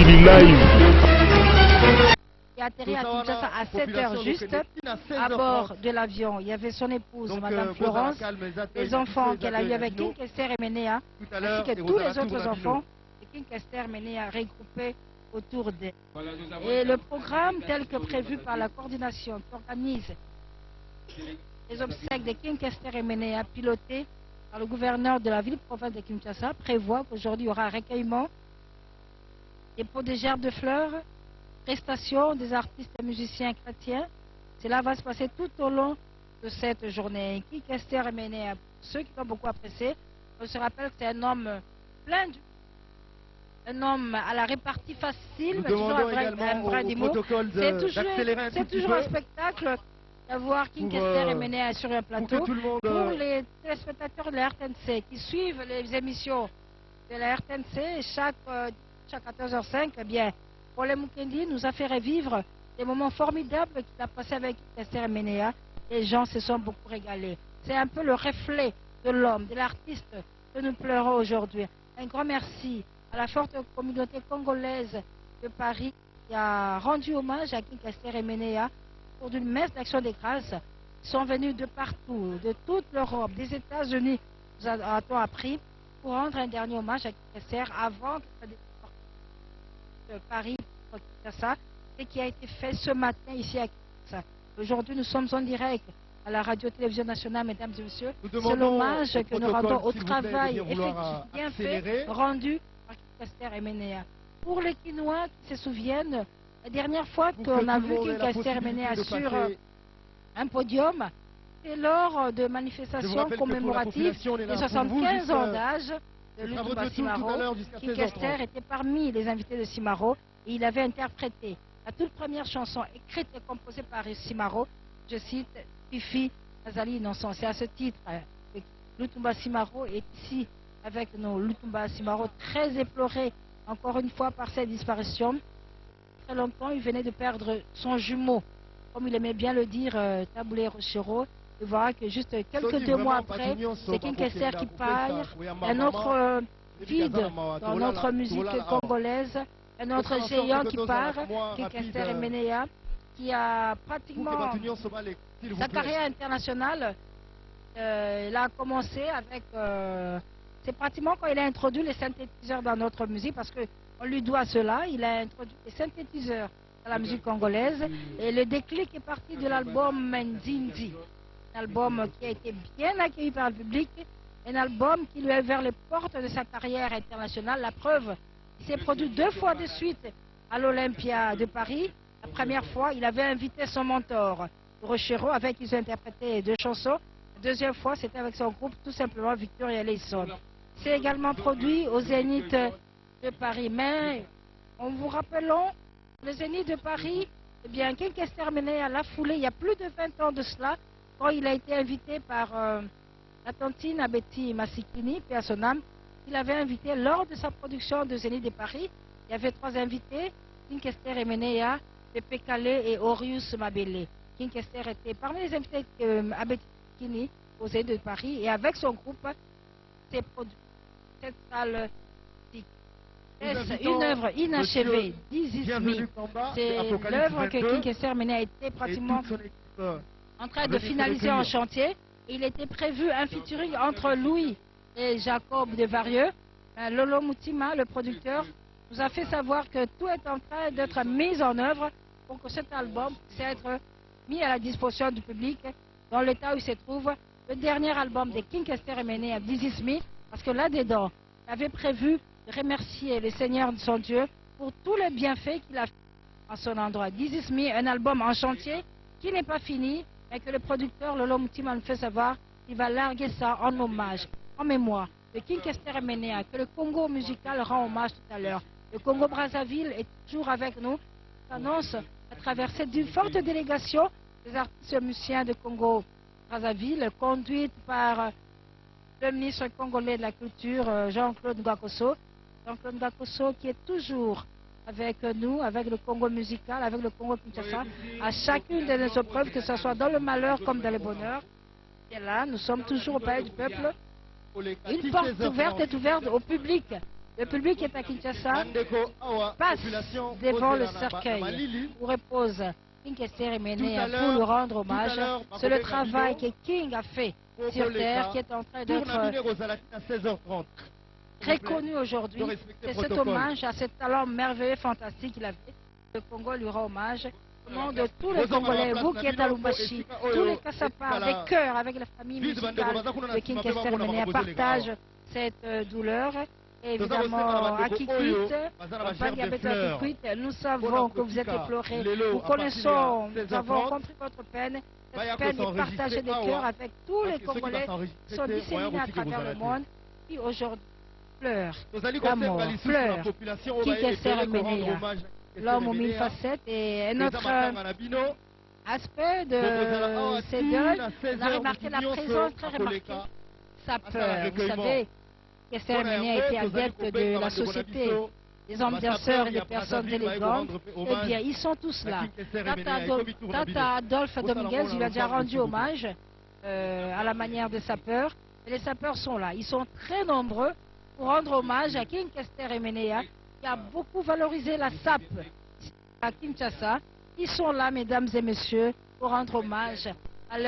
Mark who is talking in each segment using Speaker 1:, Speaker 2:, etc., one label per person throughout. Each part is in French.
Speaker 1: TV Live.
Speaker 2: Qui a atterri à Kinshasa à 7h juste. À bord de l'avion, il y avait son épouse, Madame Florence, les enfants qu'elle a eu avec King Kester et Ménéa, ainsi que tous les autres enfants de King Kester et Ménéa regroupés autour d'elle. Et le programme tel que prévu par la coordination qui organise les obsèques de King Kester et Ménéa, piloté par le gouverneur de la ville-province de Kinshasa, prévoit qu'aujourd'hui il y aura un recueillement, des pots de gerbes de fleurs, prestations des artistes et musiciens chrétiens. Cela va se passer tout au long de cette journée. King Kester et Ménéa, ceux qui l'ont beaucoup apprécié, on se rappelle que c'est un homme plein de... Un homme à la répartie facile, mais toujours un vrai d'humour. C'est toujours un spectacle d'avoir King Kester et Ménéa sur un plateau. Pour les téléspectateurs de la RTNC qui suivent les émissions de la RTNC chaque 14h05, eh bien, Paul Mukendi nous a fait revivre des moments formidables qu'il a passés avec King Kester et Ménéa. Les gens se sont beaucoup régalés. C'est un peu le reflet de l'homme, de l'artiste que nous pleurons aujourd'hui. Un grand merci à la forte communauté congolaise de Paris qui a rendu hommage à King Kester et Ménéa pour une messe d'action des grâces. Ils sont venus de partout, de toute l'Europe, des États-Unis, nous a-t-on appris, pour rendre un dernier hommage à King Kester avant que Paris pour Kinshasa, et qui a été fait ce matin ici à Kinshasa. Aujourd'hui, nous sommes en direct à la radio-télévision nationale, mesdames et messieurs. C'est l'hommage que nous rendons au travail effectif, bien fait, rendu par King Kester et Ménéa. Pour les Kinois qui se souviennent, la dernière fois qu'on a vu King Kester et Ménéa sur un podium, c'est lors de manifestations commémoratives des 75 ans d'âge de Lutumba Simaro. King Kester était parmi les invités de Simaro et il avait interprété la toute première chanson écrite et composée par Simaro, je cite, Fifi Azali Innocent. C'est à ce titre que Lutumba Simaro est ici avec nous. Lutumba Simaro, très éploré encore une fois par cette disparition. Très longtemps, il venait de perdre son jumeau, comme il aimait bien le dire, Taboulé Rochero. Et voilà que juste quelques 2 mois après, c'est King Kester qui part, un autre vide dans notre musique congolaise, un autre géant qui part, King Kester et Ménéa, qui a pratiquement sa carrière internationale. Il a commencé avec... c'est pratiquement quand il a introduit les synthétiseurs dans notre musique, parce qu'on lui doit cela. Il a introduit les synthétiseurs dans la musique congolaise. Et le déclic est parti de l'album Nzinzi. Un album qui a été bien accueilli par le public. Un album qui lui a ouvert les portes de sa carrière internationale. La preuve, il s'est produit 2 fois de suite à l'Olympia de Paris. La première fois, il avait invité son mentor, Rochero, avec qui ils ont interprété 2 chansons. La deuxième fois, c'était avec son groupe, tout simplement Victoria Leison. C'est également produit au Zénith de Paris. Mais, en vous rappelant, le Zénith de Paris, eh bien, King Kester et Ménéa l'a foulé il y a plus de 20 ans de cela, quand il a été invité par la tantine Abeti Massikini, paix à son âme. Il avait invité lors de sa production de Zénith de Paris. Il y avait 3 invités, King Kester et Ménéa, Pepe Kale et Orius Mabele. King Kester était parmi les invités Abeti Massikini au Zénith de Paris, et avec son groupe, s'est produit cette salle. C'est une œuvre inachevée, This Is Me. C'est l'œuvre que King Kester et Ménéa était pratiquement en train de finaliser en chantier. Il était prévu un featuring entre Louis et Jacob de Varieux. Lolo Moutima, le producteur, nous a fait savoir que tout est en train d'être mis en œuvre pour que cet album puisse être mis à la disposition du public dans l'état où il se trouve. Le dernier album de King Kester et Ménéa, This Is Me, parce que là-dedans, il avait prévu de remercier le Seigneur de son Dieu pour tous les bienfaits qu'il a fait à son endroit. This Is Me, un album en chantier qui n'est pas fini, mais que le producteur Lolo Moutima nous fait savoir qu'il va larguer ça en hommage, en mémoire de King Kester et Ménéa, que le Congo musical rend hommage tout à l'heure. Le Congo Brazzaville est toujours avec nous. Il annonce à travers cette forte délégation des artistes musiciens de Congo Brazzaville, conduite par le ministre congolais de la Culture, Jean-Claude Ngakoso. Jean-Claude Ngakoso qui est toujours avec nous, avec le Congo musical, avec le Congo Kinshasa, à chacune de nos épreuves, que ce soit dans le malheur comme dans le bonheur. Et là, nous sommes toujours au palais du peuple. Une porte ouverte est ouverte au public Le public qui est à Kinshasa passe devant le cercueil où repose King Kester Emenea pour lui rendre hommage. C'est le travail que King a fait sur Terre qui est en train d'être reconnu aujourd'hui. C'est cet hommage à ce talent merveilleux, fantastique qu'il avait. Le Congo lui rend hommage. Au nom de tous les Congolais, vous qui êtes à Lubumbashi, tous les Kassapa, avec cœur, avec la famille musicale de King Kester Emenea, partagent cette douleur. Et évidemment, à Kikwit, nous savons que vous êtes éplorés. Nous connaissons, nous avons compris votre peine. Cette peine est partagée des cœurs avec tous les Congolais qui sont disséminés à travers le monde, qui aujourd'hui pleurent l'amour, pleurent King Kester Emenea, l'homme aux mille facettes. Et un autre aspect de ces deuils, on a remarqué la présence très remarquée, sa peur. Vous savez, Kester Emenea était adepte de la société, des hommes danseurs et des personnes élégantes. Eh bien, ils sont tous là. Tata Adolphe Dominguez lui a déjà rendu hommage à la manière des sapeurs. Et les sapeurs sont là. Ils sont très nombreux pour rendre hommage à King Kester Emenea, qui a beaucoup valorisé la SAP à Kinshasa. Ils sont là, mesdames et messieurs, pour rendre hommage à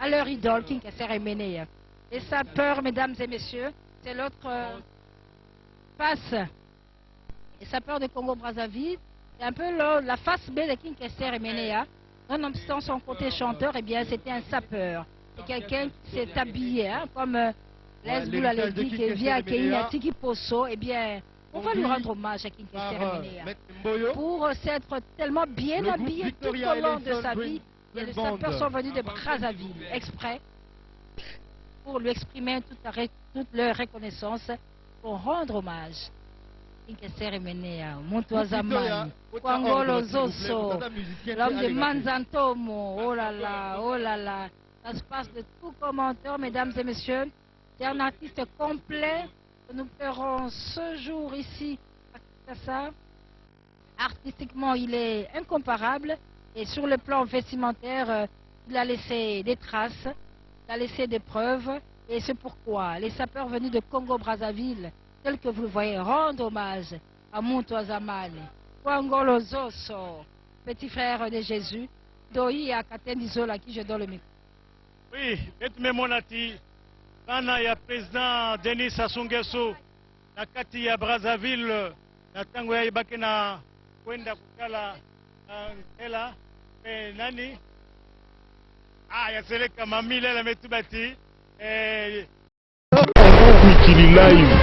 Speaker 2: leur idole, King Kester Emenea. Les sapeurs, mesdames et messieurs, c'est l'autre face. Les sapeurs de Congo-Brazzaville, c'est un peu la face B de King Kester Emenea. Nonobstant son côté chanteur, eh bien, c'était un sapeur. C'est quelqu'un qui s'est habillé, hein, comme Les Boula l'a dit, qui vient accueillir Tiki Posso. Eh bien, on va lui rendre hommage à King Kester Emenea. Pour s'être tellement bien habillé tout au long de sa vie, et les sapeurs sont venus de Brazzaville, exprès, pour lui exprimer toute leur reconnaissance, pour rendre hommage. King Kester Emenea, Montouazamani, Kwangolo Zoso, l'homme de Manzantomo, oh là là, oh là là. Ça se passe de tout commentaire, mesdames et messieurs. C'est un artiste complet que nous ferons ce jour ici à Kinshasa. Artistiquement, il est incomparable et sur le plan vestimentaire, il a laissé des traces. Il a laissé des preuves et c'est pourquoi les sapeurs venus de Congo-Brazzaville, tels que vous le voyez, rendent hommage à Montouazamane, Kwangolo Zoso, petit frère de Jésus, Doi à Katendizola, à qui je donne le micro.
Speaker 1: Oui, et monati, kana ya président Denis Sassou Nguesso, na kati ya Brazzaville, na tango ya ibaki na kwenda kukala nkela, nani? Ah, ya seleka mamile la metubati. Wiki live.